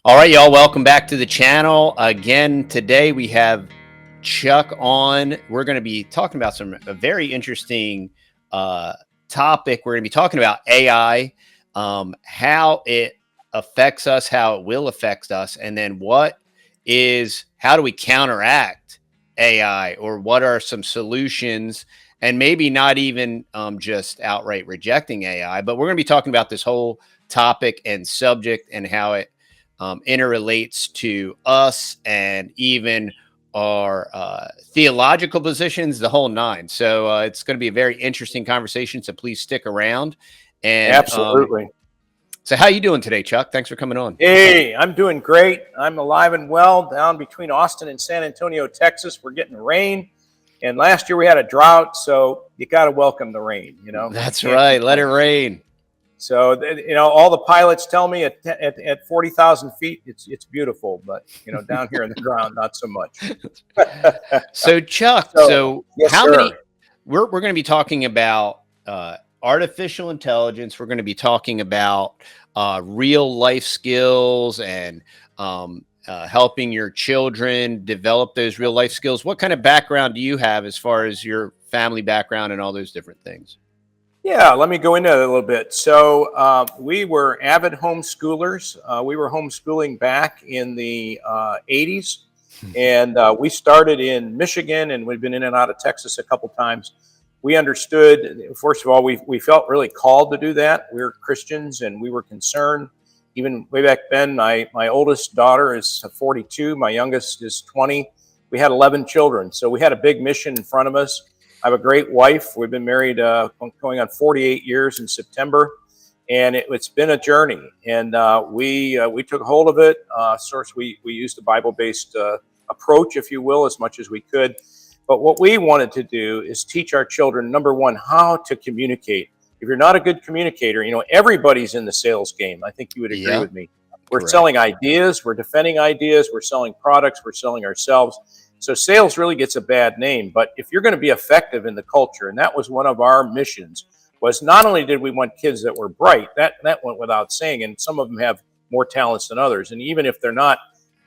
All right, y'all, welcome back to the channel. Again, today we have Chuck on. We're going to be talking about a very interesting topic. We're going to be talking about AI, how it affects us, how it will affect us, and then how do we counteract AI, or what are some solutions, and maybe not even just outright rejecting AI, but we're going to be talking about this whole topic and subject and how it interrelates to us and even our theological positions, the whole nine. So it's going to be a very interesting conversation. So please stick around. And absolutely. So how you doing today, Chuck? Thanks for coming on. Hey, I'm doing great. I'm alive and well down between Austin and San Antonio, Texas. We're getting rain. And last year we had a drought, so you got to welcome the rain, you know. That's right. Let it rain. So, you know, all the pilots tell me at 40,000 feet, it's beautiful, but, you know, down here in the ground, not so much. So, Chuck, yes, how sir. many, we're going to be talking about artificial intelligence. We're going to be talking about real life skills and helping your children develop those real life skills. What kind of background do you have as far as your family background and all those different things? Yeah, let me go into that a little bit. So we were avid homeschoolers. We were homeschooling back in the 80s. And we started in Michigan, and we've been in and out of Texas a couple times. We understood, first of all, we felt really called to do that. We were Christians, and we were concerned. Even way back then, my oldest daughter is 42. My youngest is 20. We had 11 children. So we had a big mission in front of us. I have a great wife. We've been married going on 48 years in September, and it's been a journey. And we took hold of it. We used a Bible-based approach, if you will, as much as we could. But what we wanted to do is teach our children, number one, how to communicate. If you're not a good communicator, you know, everybody's in the sales game. I think you would agree with me. We're selling ideas. We're defending ideas. We're selling products. We're selling ourselves. So sales really gets a bad name, but if you're going to be effective in the culture, and that was one of our missions, was not only did we want kids that were bright, that went without saying, and some of them have more talents than others, and even if they're not,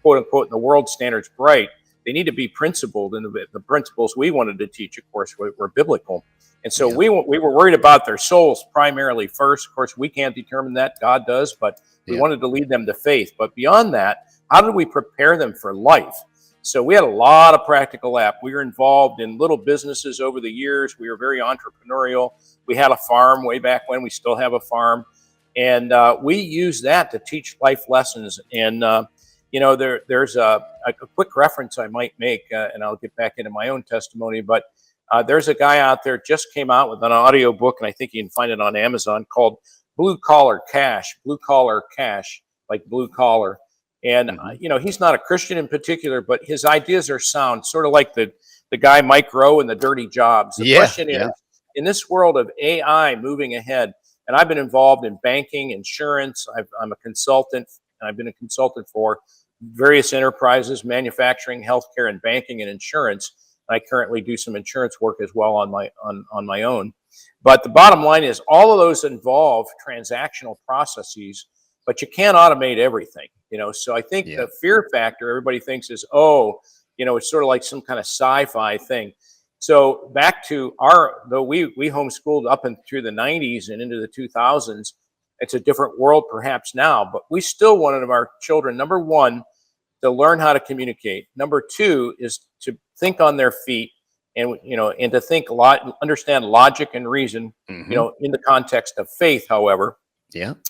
quote unquote, in the world standards bright, they need to be principled, and the principles we wanted to teach, of course, were biblical. And so we were worried about their souls primarily first. Of course, we can't determine that, God does, but we wanted to lead them to faith. But beyond that, how did we prepare them for life? So we had a lot of practical app. We were involved in little businesses over the years. We were very entrepreneurial. We had a farm way back when. We still have a farm. And we use that to teach life lessons. And, you know, there's a quick reference I might make, and I'll get back into my own testimony. But there's a guy out there just came out with an audio book, and I think you can find it on Amazon, called Blue Collar Cash, like blue collar. And, you know, he's not a Christian in particular, but his ideas are sound, sort of like the guy Mike Rowe and the Dirty Jobs. The question is, in this world of AI moving ahead, and I've been involved in banking, insurance, I'm a consultant, and I've been a consultant for various enterprises, manufacturing, healthcare, and banking and insurance. I currently do some insurance work as well on my own. But the bottom line is all of those involve transactional processes, but you can't automate everything, you know. So I think the fear factor everybody thinks is, oh, you know, it's sort of like some kind of sci-fi thing. So back to though we homeschooled up and through the 90s and into the 2000s, it's a different world perhaps now, but we still wanted our children, number one, to learn how to communicate. Number two is to think on their feet, and, you know, and to think a lot, understand logic and reason, you know, in the context of faith, however.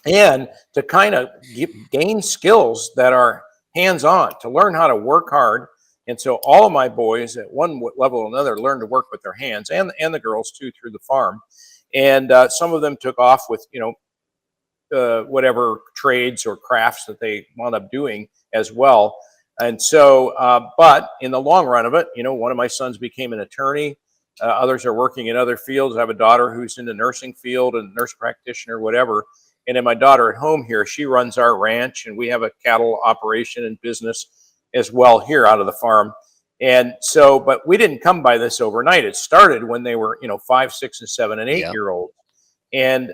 And to kind of gain skills that are hands-on, to learn how to work hard. And so all of my boys at one level or another learned to work with their hands, and the girls too, through the farm. And some of them took off with, you know, whatever trades or crafts that they wound up doing as well. And so, but in the long run of it, you know, one of my sons became an attorney. Others are working in other fields. I have a daughter who's in the nursing field, and nurse practitioner, whatever. And then my daughter at home here, she runs our ranch, and we have a cattle operation and business as well here out of the farm. And so, but we didn't come by this overnight. It started when they were, you know, 5, 6, and 7, and 8 year olds. And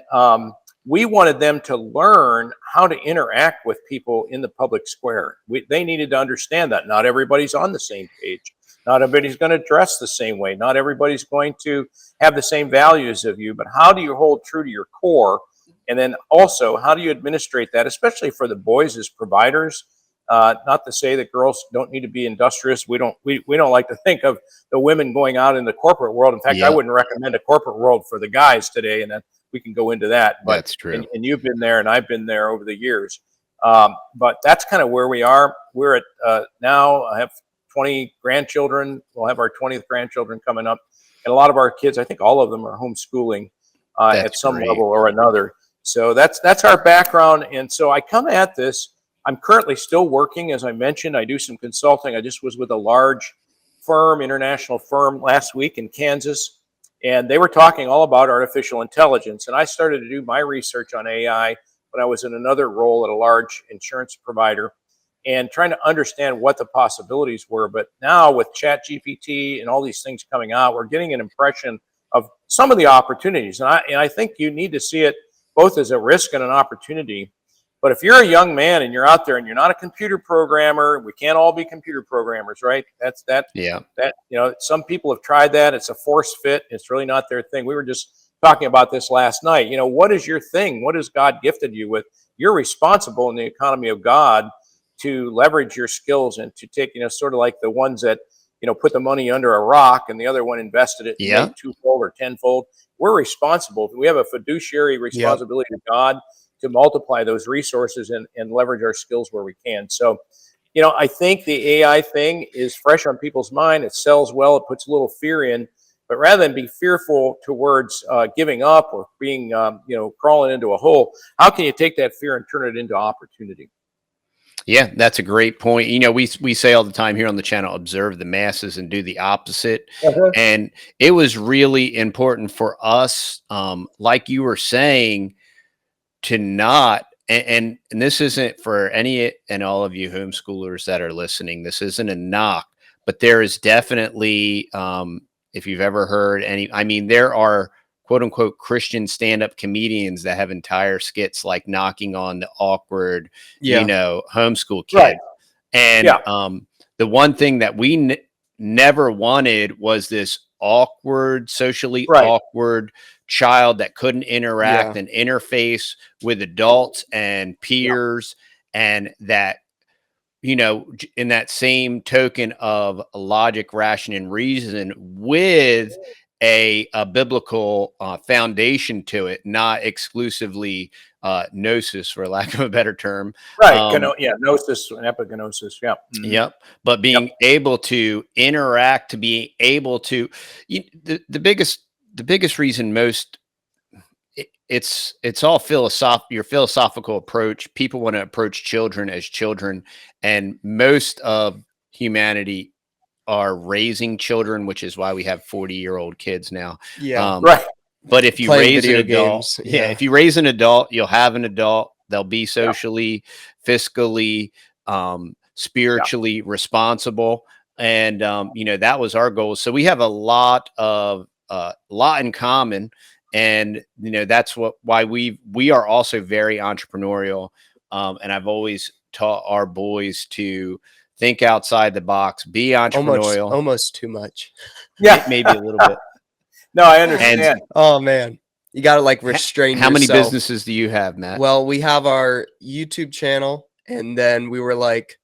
we wanted them to learn how to interact with people in the public square. They needed to understand that not everybody's on the same page. Not everybody's going to dress the same way. Not everybody's going to have the same values of you, but how do you hold true to your core? And then also, how do you administrate that, especially for the boys as providers? Not to say that girls don't need to be industrious. We don't like to think of the women going out in the corporate world. In fact, I wouldn't recommend a corporate world for the guys today, and then we can go into that. But that's true. And you've been there, and I've been there over the years. But that's kind of where we are. We're at now. I have 20 grandchildren. We'll have our 20th grandchildren coming up, and a lot of our kids, I think all of them, are homeschooling at some level or another. So that's our background, and so I come at this. I'm currently still working, as I mentioned. I do some consulting. I just was with a large firm, international firm, last week in Kansas, and they were talking all about artificial intelligence. And I started to do my research on AI when I was in another role at a large insurance provider and trying to understand what the possibilities were. But now with ChatGPT and all these things coming out, we're getting an impression of some of the opportunities. And I think you need to see it both as a risk and an opportunity. But if you're a young man and you're out there and you're not a computer programmer, we can't all be computer programmers, right? Some people have tried that. It's a forced fit. It's really not their thing. We were just talking about this last night. What is your thing? What has God gifted you with? You're responsible in the economy of God to leverage your skills and to take, sort of like the ones that, put the money under a rock and the other one invested it made twofold or tenfold. We're responsible. We have a fiduciary responsibility to God to multiply those resources and leverage our skills where we can. So, I think the AI thing is fresh on people's mind. It sells well. It puts a little fear in. But rather than be fearful towards giving up or being, crawling into a hole, how can you take that fear and turn it into opportunity? Yeah, that's a great point. We say all the time here on the channel, observe the masses and do the opposite. And it was really important for us, like you were saying, to not, and this isn't for any and all of you homeschoolers that are listening, this isn't a knock, but there is definitely, if you've ever heard there are quote unquote Christian stand-up comedians that have entire skits like knocking on the awkward, homeschool kid. Right. And the one thing that we never wanted was this awkward, socially awkward child that couldn't interact and interface with adults and peers, and that, in that same token of logic, ration, and reason with a biblical foundation to it, not exclusively gnosis, for lack of a better term. Gnosis and epignosis. Yep. But being able to interact, to be able to, the biggest reason it's all your philosophical approach. People want to approach children as children, and most of humanity are raising children, which is why we have 40-year-old kids now. But if you raise an adult, if you raise an adult, you'll have an adult. They'll be socially, fiscally, spiritually responsible. And, that was our goal. So we have a lot in common. And, that's why we are also very entrepreneurial. And I've always taught our boys to think outside the box, be entrepreneurial. Almost too much. Maybe a little bit. No, I understand. And, oh man, you got to restrain How yourself. many businesses do you have, Matt? Well, we have our YouTube channel, and then we were like,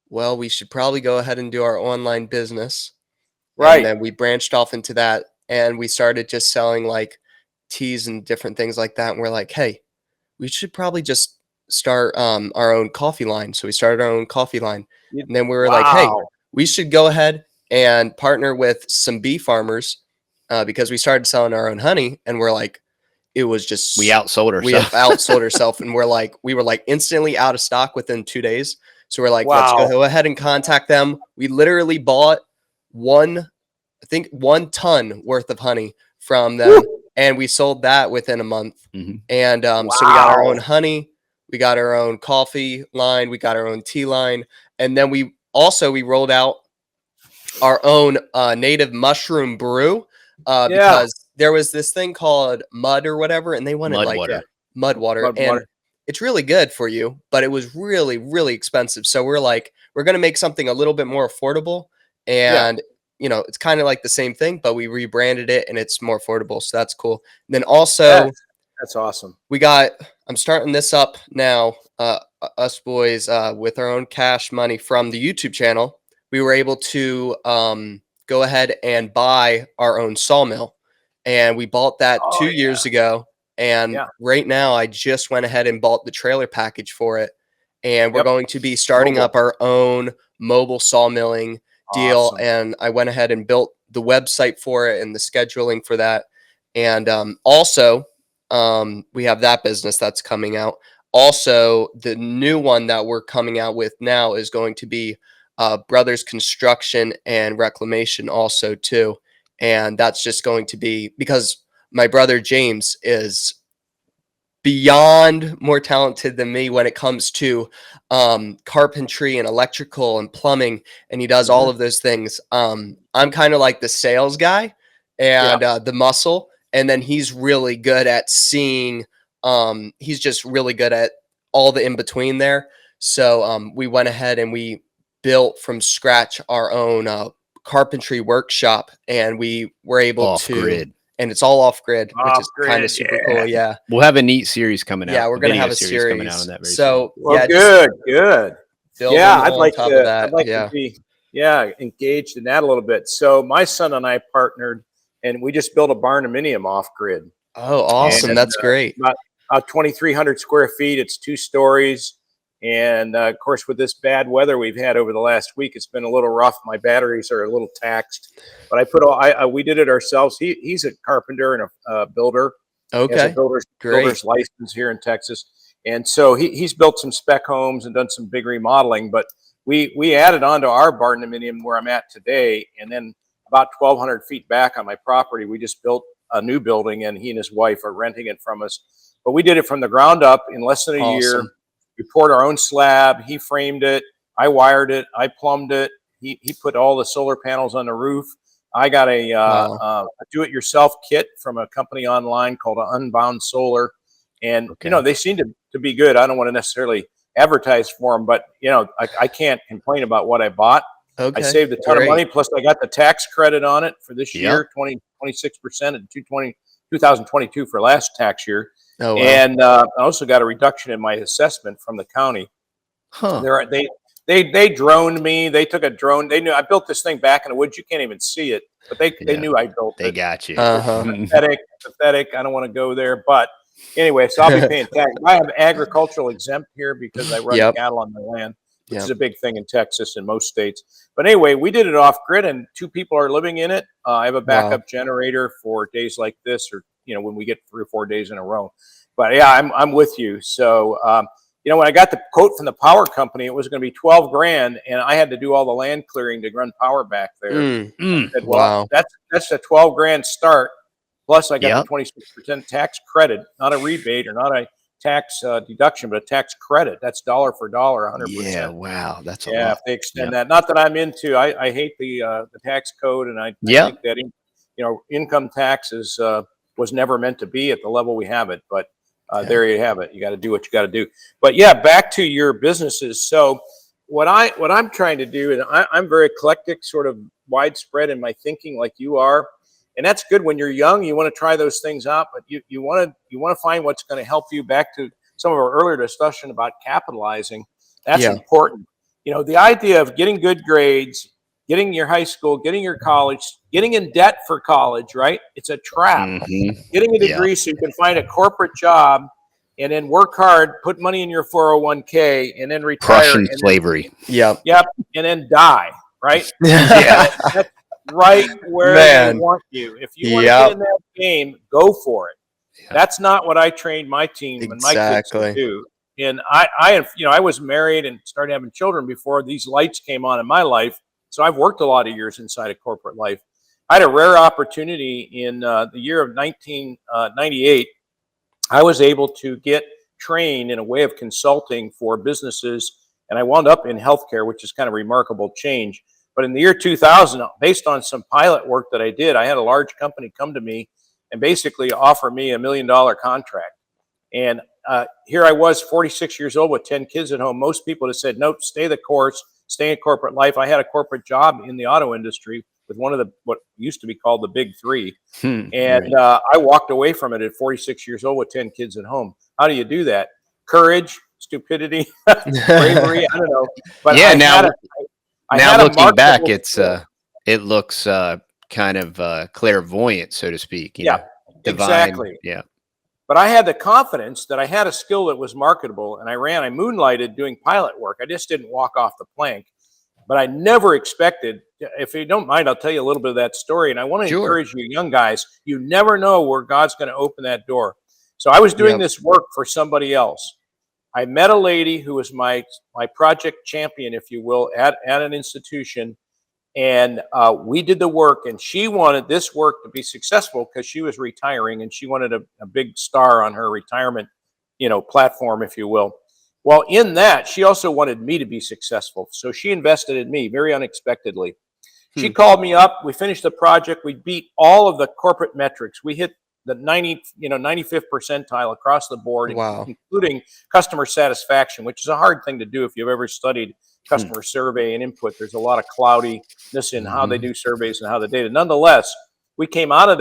well, we should probably go ahead and do our online business. Right. And then we branched off into that, and we started just selling teas and different things like that. And we're like, hey, we should probably just start our own coffee line. So we started our own coffee line. And then we were like, hey, we should go ahead and partner with some bee farmers because we started selling our own honey. And we're like, it was just, we outsold ourselves. We outsold ourselves. And we were instantly out of stock within 2 days. So we're like, let's go ahead and contact them. We literally bought 1 ton worth of honey from them. And we sold that within a month. Mm-hmm. And so we got our own honey. We got our own coffee line. We got our own tea line. And then we rolled out our own native mushroom brew because there was this thing called mud or whatever. And they wanted mud water. Mud And water. it's really good for you, but it was really, really expensive. So we're like, we're going to make something a little bit more affordable. Yeah. And, you know, it's kind of like the same thing, but we rebranded it and it's more affordable. So that's cool. And then also, That's awesome. I'm starting this up now, us boys, with our own cash money from the YouTube channel. We were able to go ahead and buy our own sawmill. And we bought that Oh, 2 years ago. And Yeah. right now I just went ahead and bought the trailer package for it. And we're Yep. going to be starting Mobile. up our own mobile sawmilling deal. Awesome. And I went ahead and built the website for it and the scheduling for that. And also, we have that business that's coming out. Also, the new one that we're coming out with now is going to be Brothers Construction and Reclamation also too. And that's just going to be because my brother James is beyond more talented than me when it comes to carpentry and electrical and plumbing, and he does all of those things. I'm kind of like the sales guy and the muscle, and then he's really good at seeing. He's just really good at all the in between there. So we went ahead and we built from scratch our own carpentry workshop, and we were able Off-grid. and it's all off grid, which is kind Off-grid, of super cool. Yeah. We'll have a neat series coming out. Yeah, we're gonna video have a series coming out on series. that very So Well, yeah, good. building Yeah, I'd on like top to. of that. I'd like Yeah. to be engaged in that a little bit. So my son and I partnered, and we just built a barnuminium off grid. Oh, awesome. And, That's great. About 2,300 square feet. It's 2 stories. And of course, with this bad weather we've had over the last week, it's been a little rough. My batteries are a little taxed, but we did it ourselves. He's a carpenter and a builder. He has Okay. a builder's Great. license here in Texas. And so he's built some spec homes and done some big remodeling, but we added on to our barnuminium where I'm at today. And then about 1,200 feet back on my property, we just built a new building, and he and his wife are renting it from us. But we did it from the ground up in less than a year. Awesome. We poured our own slab. He framed it. I wired it. I plumbed it. He put all the solar panels on the roof. I got a do-it-yourself kit from a company online called Unbound Solar. And, they seem to be good. I don't want to necessarily advertise for them, but, I can't complain about what I bought. Okay. I saved a ton of money. Plus, I got the tax credit on it for this year, 26% in 2022 for last tax year. Oh, wow. And I also got a reduction in my assessment from the county. Huh. They droned me. They took a drone. They knew I built this thing back in the woods. You can't even see it, but they knew I built it. They got you. Pathetic. I don't want to go there, but anyway, so I'll be paying tax. I have agricultural exempt here because I run cattle on my land, which is a big thing in Texas and most states. But anyway, we did it off grid, and 2 people are living in it. I have a backup generator for days like this, or when we get 3 or 4 days in a row. But yeah, I'm with you. So when I got the quote from the power company, it was going to be $12,000, and I had to do all the land clearing to run power back there. I said, well, that's a $12,000 start. Plus, I got the 26% tax credit, not a rebate or not a tax deduction, but a tax credit. That's dollar for dollar, 100%. Yeah, wow, that's a lot. If they extend that. Not that I'm into. I hate the tax code, and I think that income taxes was never meant to be at the level we have it. But there you have it. You got to do what you got to do. But yeah, back to your businesses. So what I'm trying to do, and I'm very eclectic, sort of widespread in my thinking, like you are. And that's good when you're young. You want to try those things out, but you want to find what's going to help you. Back to some of our earlier discussion about capitalizing. That's important. The idea of getting good grades, getting your high school, getting your college, getting in debt for college, right? It's a trap. Getting a degree so you can find a corporate job and then work hard, put money in your 401k, and then retire. Prussian slavery. Yep. And then die, right? That's right where they want you. If you want to get in that game, go for it. That's not what I trained my team and my kids to do. And I was married and started having children before these lights came on in my life. So I've worked a lot of years inside of corporate life. I had a rare opportunity in the year of 1998. I was able to get trained in a way of consulting for businesses, and I wound up in healthcare, which is kind of a remarkable change. But in the year 2000, based on some pilot work that I did, I had a large company come to me and basically offer me $1 million contract. And here I was, 46 years old with 10 kids at home. Most people have said, nope, stay the course, stay in corporate life. I had a corporate job in the auto industry with one of the, what used to be called the big three. And Right. I walked away from it at 46 years old with 10 kids at home. How do you do that? Courage, stupidity, bravery, I don't know. But Yeah. I Now, had a looking back, marketable skill. it looks kind of clairvoyant, so to speak. You Yeah, know, divine. exactly. Yeah. But I had the confidence that I had a skill that was marketable, and I moonlighted doing pilot work. I just didn't walk off the plank. But I never expected, if you don't mind, I'll tell you a little bit of that story. And I want to Sure. encourage you young guys, you never know where God's going to open that door. So I was doing Yep. this work for somebody else. I met a lady who was my project champion, if you will, at an institution. And we did the work, and she wanted this work to be successful because she was retiring, and she wanted a big star on her retirement, platform, if you will. Well, in that, she also wanted me to be successful. So she invested in me very unexpectedly. She called me up. We finished the project. We beat all of the corporate metrics. We hit the 95th percentile across the board, Wow. including customer satisfaction, which is a hard thing to do if you've ever studied customer survey and input. There's a lot of cloudiness in how they do surveys and how the data. Nonetheless, we came out of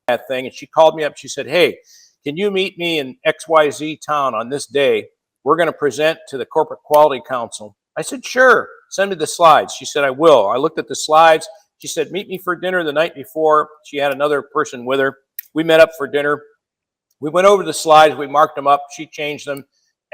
that thing, and she called me up. She said, hey, can you meet me in XYZ town on this day? We're going to present to the Corporate Quality Council. I said, sure, send me the slides. She said, I will. I looked at the slides. She said, meet me for dinner the night before. She had another person with her. We met up for dinner. We went over the slides. We marked them up. She changed them.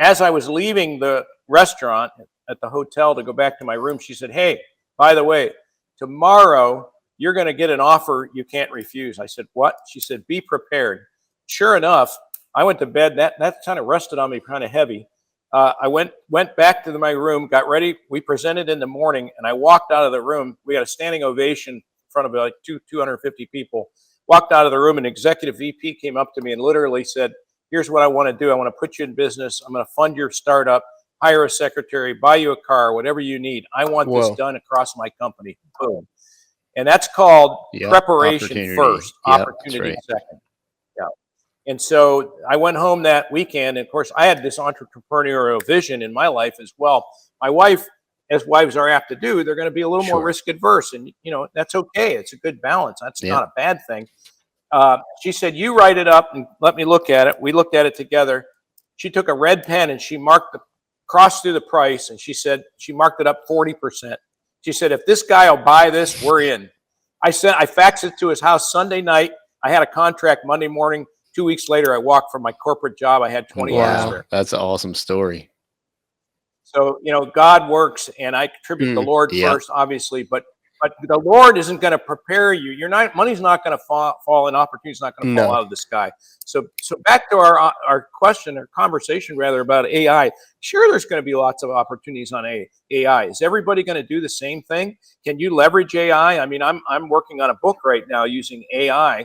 As I was leaving the restaurant at the hotel to go back to my room, she said, hey, by the way, tomorrow you're going to get an offer you can't refuse. I said, what? She said, be prepared. Sure enough, I went to bed. That kind of rested on me kind of heavy. I went back to my room, got ready. We presented in the morning, and I walked out of the room. We had a standing ovation in front of like 250 people. Walked out of the room, and executive VP came up to me and literally said, here's what I want to do. I want to put you in business. I'm going to fund your startup, hire a secretary, buy you a car, whatever you need. I want this done across my company. Boom. And that's called preparation first, opportunity second. Yeah. And so I went home that weekend. And of course, I had this entrepreneurial vision in my life as well. My wife, as wives are apt to do, they're going to be a little more risk adverse. And, that's okay. It's a good balance. That's not a bad thing. She said, you write it up and let me look at it. We looked at it together. She took a red pen and she crossed through the price. And she said, she marked it up 40%. She said, if this guy will buy this, we're in. I faxed it to his house Sunday night. I had a contract Monday morning. 2 weeks later, I walked from my corporate job. I had 20 years there. That's an awesome story. So, God works, and I attribute the Lord first, obviously, but the Lord isn't going to prepare you. Money's not going to fall, and opportunity's not going to fall out of the sky. So back to our question or conversation rather about AI. Sure, there's going to be lots of opportunities on AI. Is everybody going to do the same thing? Can you leverage AI? I mean, I'm working on a book right now using AI,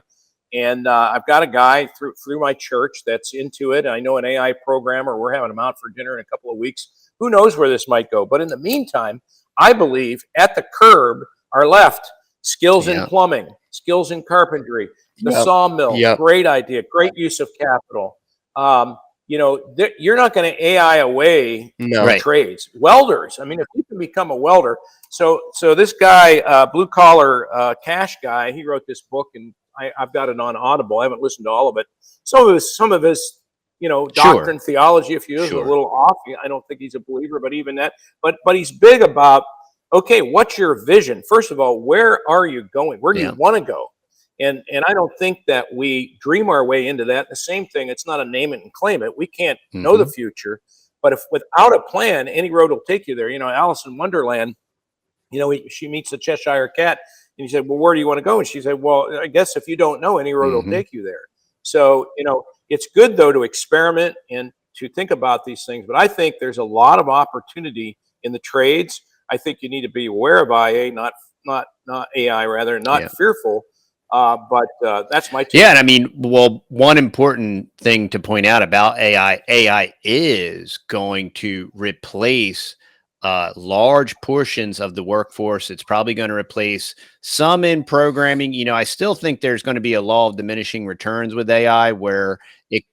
and I've got a guy through my church that's into it. I know an AI programmer. We're having him out for dinner in a couple of weeks. Who knows where this might go? But in the meantime, I believe at the curb are left skills in plumbing, skills in carpentry, the sawmill. Great idea. Great use of capital. You're not going to AI away trades. Welders. I mean, if you can become a welder. So this guy, blue collar cash guy, he wrote this book, and I've got it on Audible. I haven't listened to all of it. Some of his doctrine, theology, if you is a little off. I don't think he's a believer, but even that. But he's big about, okay, what's your vision? First of all, where are you going? Where do you want to go? And I don't think that we dream our way into that. The same thing, it's not a name it and claim it. We can't know the future. But if without a plan, any road will take you there. Alice in Wonderland, she meets the Cheshire Cat, and he said, well, where do you want to go? And she said, well, I guess if you don't know, any road will take you there. So, it's good, though, to experiment and to think about these things. But I think there's a lot of opportunity in the trades. I think you need to be aware of IA, not AI, rather, not fearful. But that's my take. Yeah, and I mean, well, one important thing to point out about AI is going to replace large portions of the workforce. It's probably going to replace some in programming. You know, I still think there's going to be a law of diminishing returns with AI, where it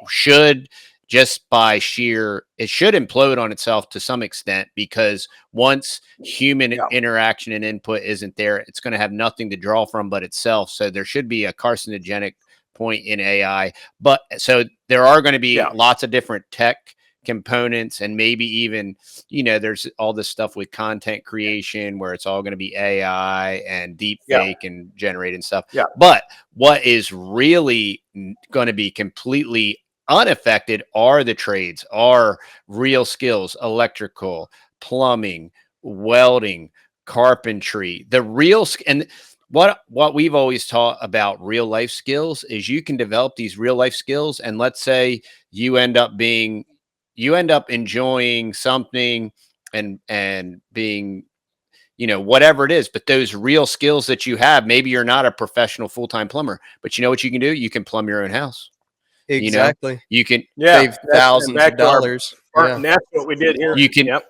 should, just by sheer, it should implode on itself to some extent, because once human interaction and input isn't there, it's going to have nothing to draw from but itself. So there should be a carcinogenic point in AI. But so there are going to be lots of different tech components, and maybe even, you know, there's all this stuff with content creation where it's all going to be AI and deep fake and generated stuff. But what is really going to be completely unaffected are the trades, are real skills: electrical, plumbing, welding, carpentry. The real and what we've always taught about real life skills is you can develop these real life skills, and let's say you end up enjoying something and being, you know, whatever it is, but those real skills that you have, maybe you're not a professional full-time plumber, but you know what you can do? You can plumb your own house. Exactly. You know, you can save thousands of dollars. And that's what we did here. You can,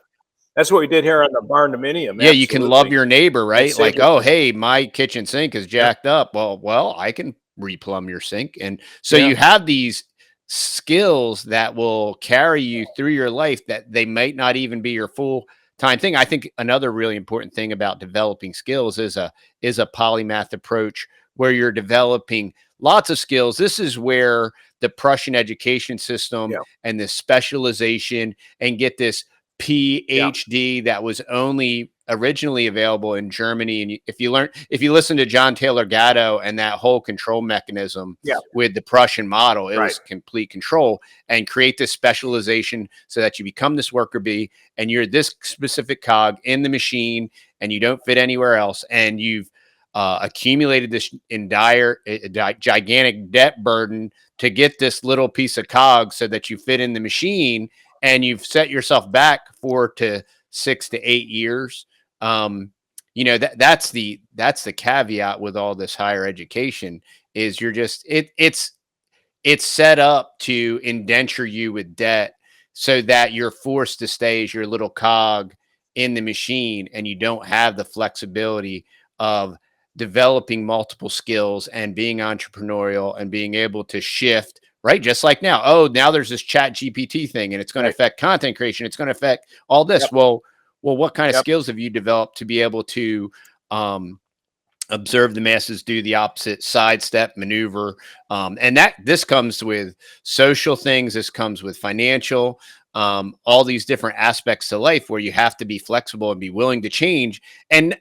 that's what we did here on the barn dominium. Yeah, you can love your neighbor, right? Like, oh, hey, my kitchen sink is jacked up. Well, I can replumb your sink. And so you have these skills that will carry you through your life, that they might not even be your full-time thing. I think another really important thing about developing skills is a polymath approach, where you're developing lots of skills. This is where the Prussian education system and this specialization, and get this PhD that was only originally available in Germany. And if you listen to John Taylor Gatto and that whole control mechanism with the Prussian model, it was complete control, and create this specialization so that you become this worker bee, and you're this specific cog in the machine, and you don't fit anywhere else. And you've accumulated this gigantic debt burden to get this little piece of cog so that you fit in the machine, and you've set yourself back 4 to 6 to 8 years. You know, that's the caveat with all this higher education, is you're just, it's set up to indenture you with debt so that you're forced to stay as your little cog in the machine, and you don't have the flexibility of developing multiple skills and being entrepreneurial and being able to shift, right? Just like now. Oh, now there's this chat GPT thing, and it's going to affect content creation. It's going to affect all this. Well, what kind of skills have you developed to be able to observe the masses, do the opposite, sidestep, maneuver? And this comes with social things. This comes with financial, all these different aspects to life, where you have to be flexible and be willing to change, and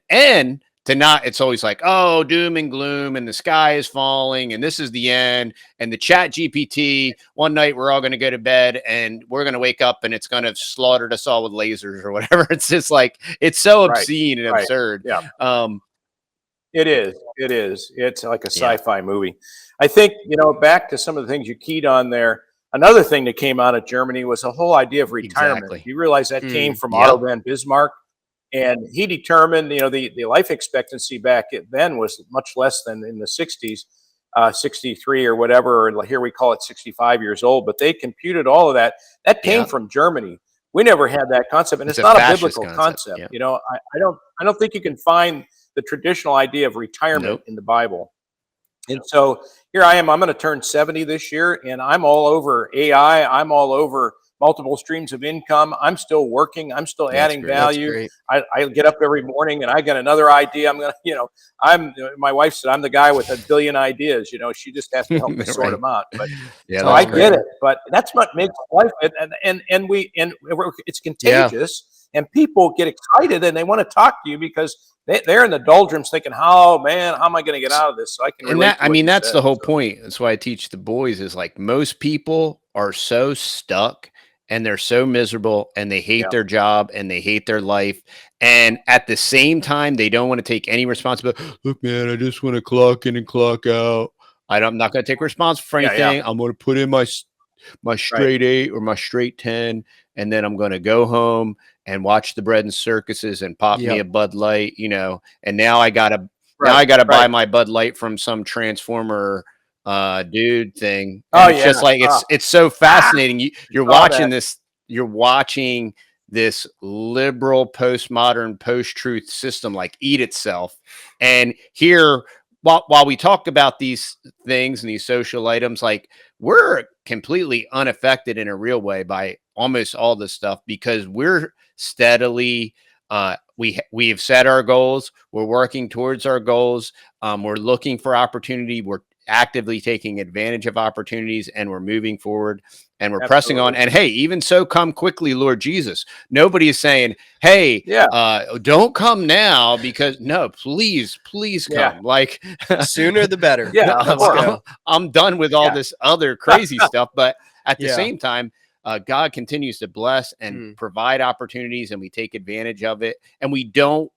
to not, it's always like, oh, doom and gloom, and the sky is falling, and this is the end, and the chat GPT, one night we're all going to go to bed, and we're going to wake up, and it's going to slaughter us all with lasers or whatever. It's just like, it's so obscene and absurd. It is. It's like a sci-fi movie. I think, you know, back to some of the things you keyed on there, another thing that came out of Germany was the whole idea of retirement. You realize that came from Otto von Bismarck. And he determined, you know, the life expectancy back then was much less than in the 60s, 63 or whatever. Or here we call it 65 years old. But they computed all of that. That came from Germany. We never had that concept, and it's not a biblical concept. You know, I don't think you can find the traditional idea of retirement in the Bible. And so here I am. I'm going to turn 70 this year, and I'm all over AI. I'm all over multiple streams of income. I'm still working. I'm still adding value. I get up every morning and I got another idea. I'm going to, you know, my wife said, I'm the guy with a billion ideas, you know, she just has to help me sort them out. But so I get it, but that's what makes life. And it's contagious, and people get excited and they want to talk to you because they're in the doldrums thinking, oh man, how am I going to get out of this? So I can relate. And that's the whole point. That's why I teach the boys, is like, most people are so stuck, and they're so miserable, and they hate their job, and they hate their life. And at the same time, they don't want to take any responsibility. Look, man, I just want to clock in and clock out. I'm not going to take responsibility for anything. I'm going to put in my straight 8 or my straight 10, and then I'm going to go home and watch the bread and circuses and pop me a Bud Light, you know. And now I got to buy my Bud Light from some Transformer dude thing. And it's just like, it's so fascinating. You're watching this liberal, postmodern, post-truth system like eat itself. And here, while we talk about these things and these social items, like we're completely unaffected in a real way by almost all this stuff because we're steadily we have set our goals. We're working towards our goals. We're looking for opportunity. We're actively taking advantage of opportunities, and we're moving forward, and we're pressing on. And hey, even so, come quickly, Lord Jesus. Nobody is saying, hey, don't come now, because no, please come. Like sooner the better. I'm done with all this other crazy stuff. But at the same time, God continues to bless and provide opportunities, and we take advantage of it. And we do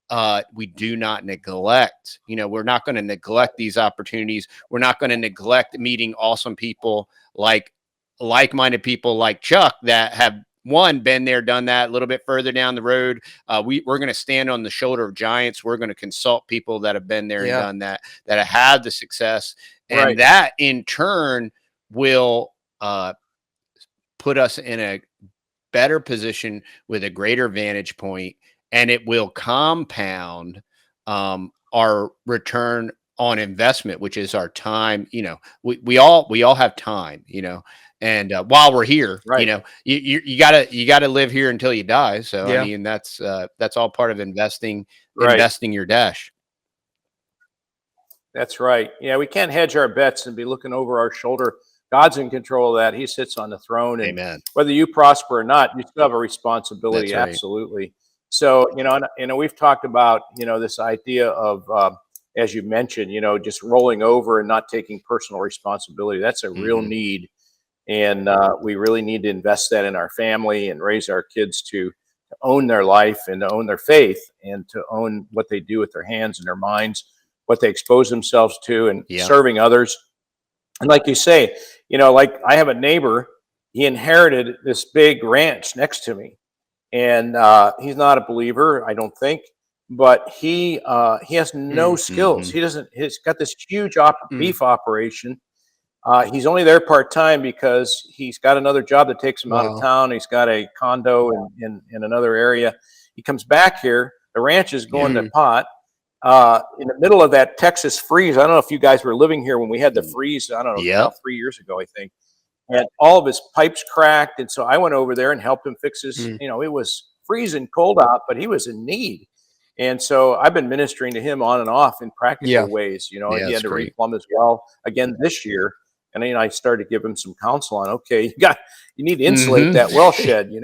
not neglect, we're not going to neglect these opportunities. We're not going to neglect meeting awesome people like-minded people like Chuck that have been there, done that a little bit further down the road. We're going to stand on the shoulder of giants. We're going to consult people that have been there and done that have had the success. And that in turn will, put us in a better position with a greater vantage point, and it will compound our return on investment, which is our time. We all have time, and while we're here, you gotta live here until you die. So I mean, that's all part of investing your dash. That's right. Yeah, we can't hedge our bets and be looking over our shoulder. God's in control of that. He sits on the throne, and Amen. Whether you prosper or not, you still have a responsibility. That's right. Absolutely. So, we've talked about, this idea of, as you mentioned, just rolling over and not taking personal responsibility. That's a real need. And we really need to invest that in our family and raise our kids to own their life and to own their faith and to own what they do with their hands and their minds, what they expose themselves to, and serving others. And like you say, like I have a neighbor, he inherited this big ranch next to me, and he's not a believer, I don't think, but he has no skills. He's got this huge beef operation. He's only there part-time because he's got another job that takes him out of town. He's got a condo in another area. He comes back here. The ranch is going to pot. In the middle of that Texas freeze. I don't know if you guys were living here when we had the freeze. I don't know, about 3 years ago, I think. And all of his pipes cracked. And so I went over there and helped him fix his, it was freezing cold out, but he was in need. And so I've been ministering to him on and off in practical ways. He had to replumb his well again this year. And then I started to give him some counsel on, okay, you need to insulate that well shed, you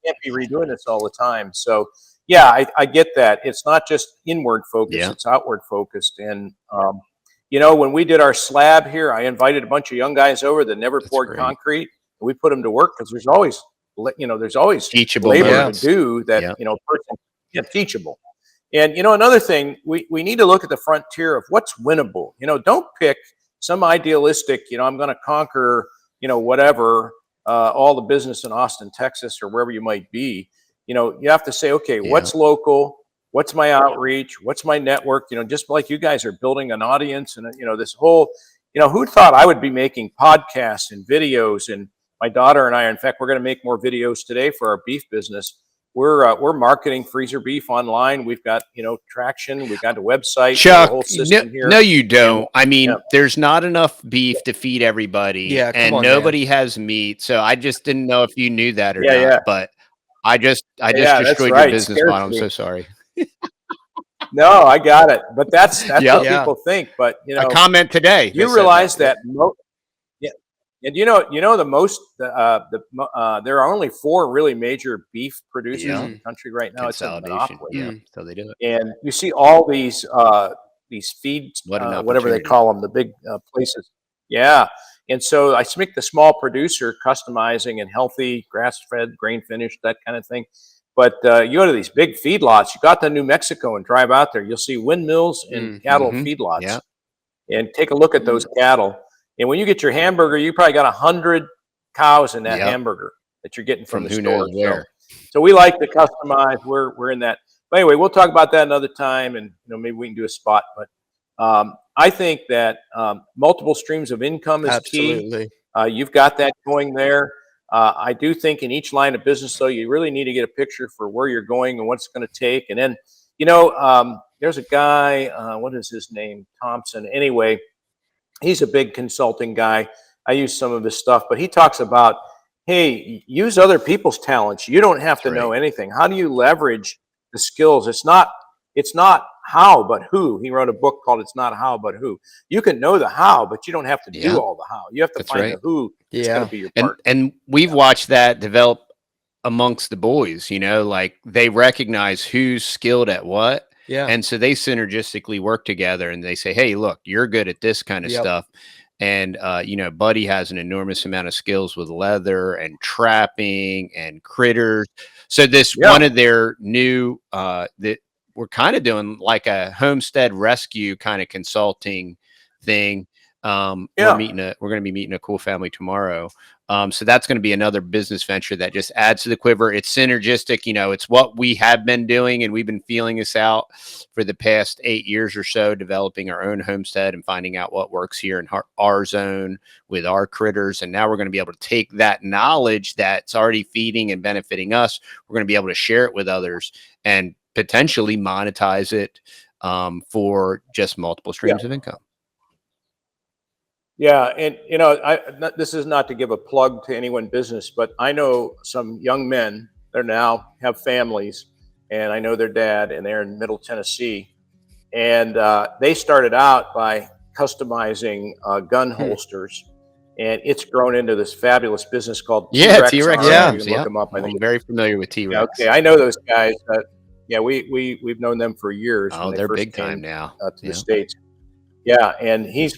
can't be redoing this all the time. So yeah, I get that. It's not just inward focused, it's outward focused. And, when we did our slab here, I invited a bunch of young guys over that never poured concrete. And we put them to work because there's always teachable labor to do that, person teachable. And, another thing, we need to look at the frontier of what's winnable. Don't pick some idealistic, I'm going to conquer, whatever, all the business in Austin, Texas, or wherever you might be. You have to say, okay, what's local? What's my outreach? What's my network? Just like you guys are building an audience and, this whole, who thought I would be making podcasts and videos? And my daughter and I, in fact, we're going to make more videos today for our beef business. We're marketing freezer beef online. We've got, traction. We've got a website. Chuck, a whole system here. No, you don't. I mean, there's not enough beef to feed everybody, and nobody has meat. So I just didn't know if you knew that or not. But I just destroyed your business model. I'm so sorry. No, I got it. But that's what people think. But a comment today. You realize that. And the most there are only 4 really major beef producers in the country right now. It's a monopoly. So they do it. And you see all these feed, whatever they call them, the big places. Yeah. And so I make the small producer customizing and healthy, grass-fed, grain-finished, that kind of thing. But you go to these big feedlots. You got to New Mexico and drive out there. You'll see windmills and cattle feedlots. And take a look at those cattle. And when you get your hamburger, you probably got 100 cows in that hamburger that you're getting from the store. So we like to customize. We're in that. But anyway, we'll talk about that another time, and maybe we can do a spot. But I think that multiple streams of income is key. You've got that going there. I do think in each line of business, though, you really need to get a picture for where you're going and what's going to take. And then, there's a guy, what is his name? Thompson. Anyway, he's a big consulting guy. I use some of his stuff, but he talks about, hey, use other people's talents. You don't have to know anything. How do you leverage the skills? It's not how, but who. He wrote a book called It's Not How, But Who. You can know the how, but you don't have to do all the how. You have to find the who. It's going to be your part. And we've watched that develop amongst the boys, like they recognize who's skilled at what. Yeah. And so they synergistically work together and they say, hey, look, you're good at this kind of stuff. And, Buddy has an enormous amount of skills with leather and trapping and critters. So this one of their new, that we're kind of doing like a homestead rescue kind of consulting thing. We're going to be meeting a cool family tomorrow. So that's going to be another business venture that just adds to the quiver. It's synergistic. It's what we have been doing, and we've been feeling this out for the past 8 years or so, developing our own homestead and finding out what works here in our zone with our critters. And now we're going to be able to take that knowledge that's already feeding and benefiting us. We're going to be able to share it with others and potentially monetize it for just multiple streams of income. Yeah, and this is not to give a plug to anyone business, but I know some young men that now have families, and I know their dad, and they're in Middle Tennessee, and they started out by customizing gun holsters, and it's grown into this fabulous business called T-Rex. Look them up. I think I'm very familiar with T-Rex. Okay, I know those guys. We've known them for years. Oh, they're big time now to the States. Yeah, and he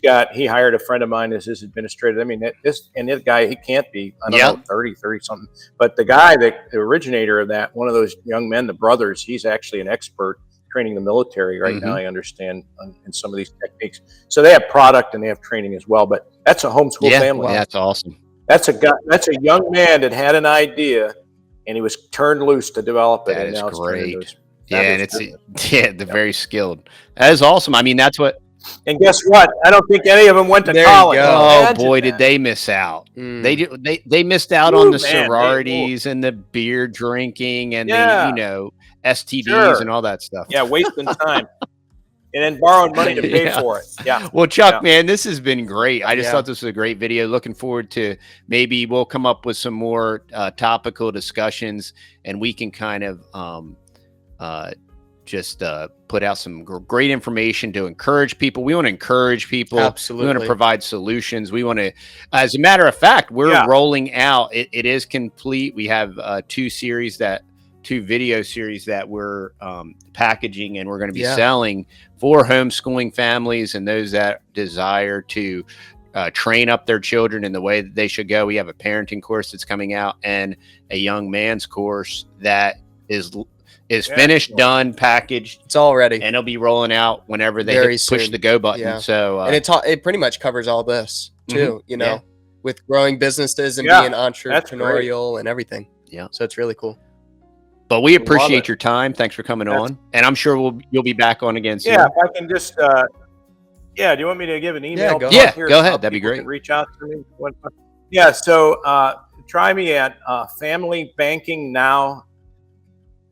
hired a friend of mine as his administrator. I mean, this guy, he can't be, I don't know, 30 something. But the guy, the originator of that, one of those young men, the brothers, he's actually an expert training the military right now, I understand, in some of these techniques. So they have product and they have training as well. But that's a homeschool family. Yeah, that's awesome. That's a young man that had an idea and he was turned loose to develop it. That and is now great. They're very skilled. That is awesome. I mean, that's what. And guess what? I don't think any of them went to college. Oh boy, did they miss out! They missed out on the sororities and the beer drinking and the STDs and all that stuff. Yeah, wasting time. And then borrowing money to pay for it. Yeah. Well, Chuck, man, this has been great. I just thought this was a great video. Looking forward to maybe we'll come up with some more topical discussions, and we can kind of just put out some great information to encourage people. We want to encourage people. Absolutely. We want to provide solutions. We want to, as a matter of fact, we're rolling out. It is complete. We have two video series that we're packaging, and we're going to be selling for homeschooling families and those that desire to train up their children in the way that they should go. We have a parenting course that's coming out and a young man's course that is finished, done, packaged. It's all ready, and it'll be rolling out whenever they push the go button. Yeah. So, and it pretty much covers all this too. With growing businesses and being entrepreneurial and everything. Yeah, so it's really cool. But we appreciate your time. Thanks for coming on, and I'm sure you'll be back on again soon. Yeah, if I can just. Do you want me to give an email? Go ahead. That'd be great. Reach out to me. Yeah. So try me at familybankingnow.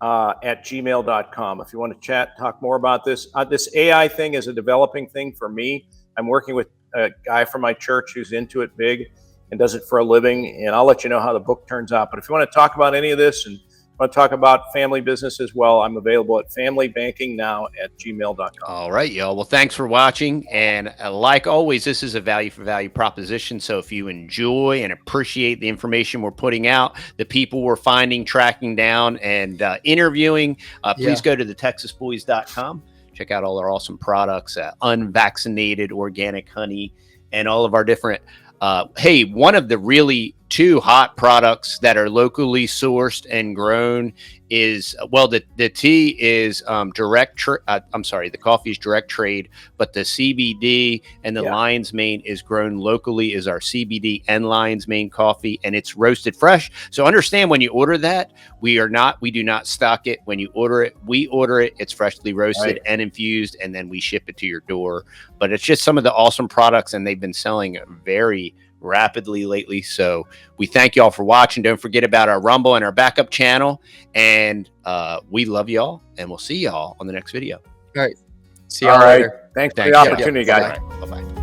At gmail.com. If you want to talk more about this. This AI thing is a developing thing for me. I'm working with a guy from my church who's into it big and does it for a living, and I'll let you know how the book turns out. But if you want to talk about any of this and want to talk about family business as well, I'm available at familybankingnow@gmail.com. All right, y'all. Well, thanks for watching. And like always, this is a value for value proposition. So if you enjoy and appreciate the information we're putting out, the people we're finding, tracking down, and interviewing, please go to TheTexasBoys.com. Check out all our awesome products, unvaccinated organic honey, and all of our different one of the really two hot products that are locally sourced and grown is, the tea is the coffee is direct trade, but the CBD and the lion's mane is grown locally, is our CBD and lion's mane coffee, and it's roasted fresh. So understand, when you order that, we do not stock it. When you order it, we order it. It's freshly roasted and infused, and then we ship it to your door. But it's just some of the awesome products, and they've been selling very rapidly lately. So we thank y'all for watching. Don't forget about our Rumble and our backup channel. And we love y'all, and we'll see y'all on the next video. All right. See y'all later. Thanks for Thanks, the Chuck. opportunity, Yeah, guys. Bye-bye.